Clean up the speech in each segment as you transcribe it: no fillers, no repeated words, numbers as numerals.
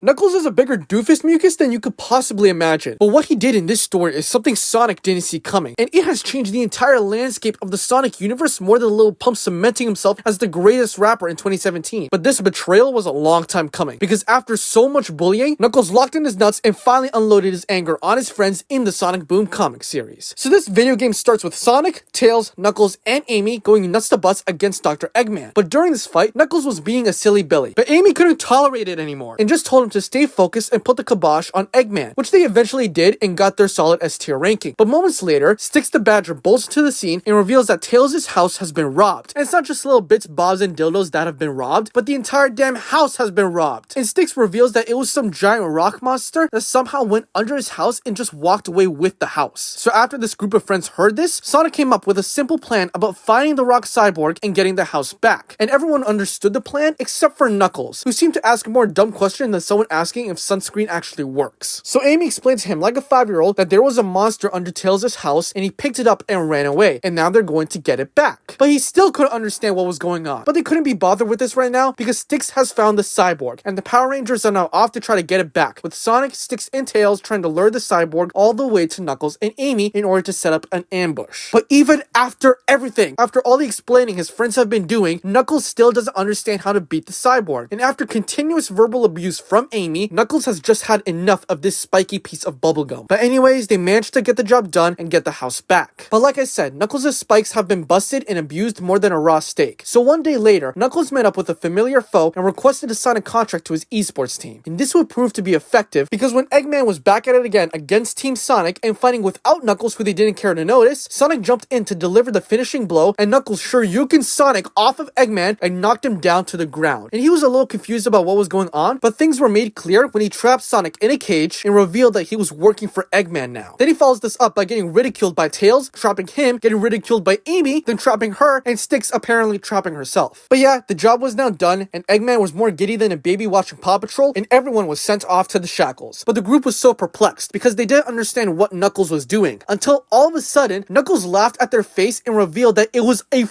Knuckles is a bigger doofus mucus than you could possibly imagine, but what he did in this story is something Sonic didn't see coming, and it has changed the entire landscape of the Sonic universe more than Lil Pump cementing himself as the greatest rapper in 2017. But this betrayal was a long time coming, because after so much bullying, Knuckles locked in his nuts and finally unloaded his anger on his friends in the Sonic Boom comic series. So this video game starts with Sonic, Tails, Knuckles, and Amy going nuts to butts against Dr. Eggman. But during this fight, Knuckles was being a silly Billy, but Amy couldn't tolerate it anymore, and just told him to stay focused and put the kibosh on Eggman, which they eventually did and got their solid S tier ranking. But moments later, Styx the Badger bolts into the scene and reveals that Tails' house has been robbed. And it's not just little bits, bobs, and dildos that have been robbed, but the entire damn house has been robbed. And Styx reveals that it was some giant rock monster that somehow went under his house and just walked away with the house. So after this group of friends heard this, Sonic came up with a simple plan about finding the rock cyborg and getting the house back. And everyone understood the plan except for Knuckles, who seemed to ask a more dumb question than someone asking if sunscreen actually works. So Amy explained to him like a 5-year-old that there was a monster under Tails' house and he picked it up and ran away, and now they're going to get it back. But he still couldn't understand what was going on. But they couldn't be bothered with this right now because Styx has found the cyborg, and the Power Rangers are now off to try to get it back, with Sonic, Styx, and Tails trying to lure the cyborg all the way to Knuckles and Amy in order to set up an ambush. But even after everything, after all the explaining his friends have been doing, Knuckles still doesn't understand how to beat the cyborg. And after continuous verbal abuse from Amy, Knuckles has just had enough of this spiky piece of bubblegum. But anyways, they managed to get the job done and get the house back. But like I said, Knuckles' spikes have been busted and abused more than a raw steak. So one day later, Knuckles met up with a familiar foe and requested to sign a contract to his esports team. And this would prove to be effective because when Eggman was back at it again against Team Sonic and fighting without Knuckles, who they didn't care to notice, Sonic jumped in to deliver the finishing blow, and Knuckles Shoryuken Sonic off of Eggman and knocked him down to the ground. And he was a little confused about what was going on, but things were made clear when he trapped Sonic in a cage and revealed that he was working for Eggman now. Then he follows this up by getting ridiculed by Tails, trapping him, getting ridiculed by Amy, then trapping her, and Styx apparently trapping herself. But yeah, the job was now done, and Eggman was more giddy than a baby watching Paw Patrol, and everyone was sent off to the shackles. But the group was so perplexed because they didn't understand what Knuckles was doing, until all of a sudden, Knuckles laughed at their face and revealed that it was a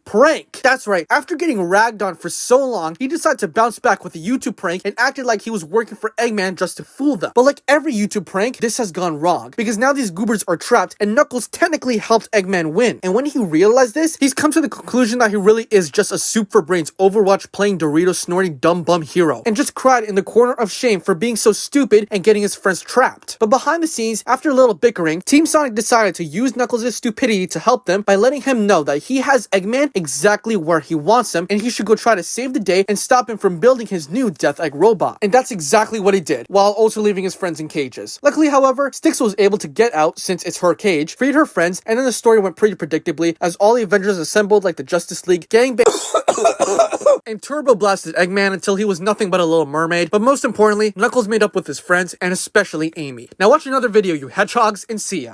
prank. That's right, after getting ragged on for so long, he decided to bounce back with a YouTube prank and acted like he was working for Eggman just to fool them. But like every YouTube prank, this has gone wrong, because now these goobers are trapped and Knuckles technically helped Eggman win. And when he realized this, he's come to the conclusion that he really is just a soup for brains Overwatch playing Dorito snorting dumb bum hero, and just cried in the corner of shame for being so stupid and getting his friends trapped. But behind the scenes, after a little bickering, Team Sonic decided to use Knuckles' stupidity to help them by letting him know that he has Eggman exactly where he wants him, and he should go try to save the day and stop him from building his new Death Egg robot. And that's exactly what he did, while also leaving his friends in cages. Luckily, however, Styx was able to get out since it's her cage, freed her friends, and then the story went pretty predictably as all the Avengers assembled like the Justice League, gangbang and turbo blasted Eggman until he was nothing but a little mermaid. But most importantly, Knuckles made up with his friends and especially Amy. Now watch another video, you hedgehogs, and see ya.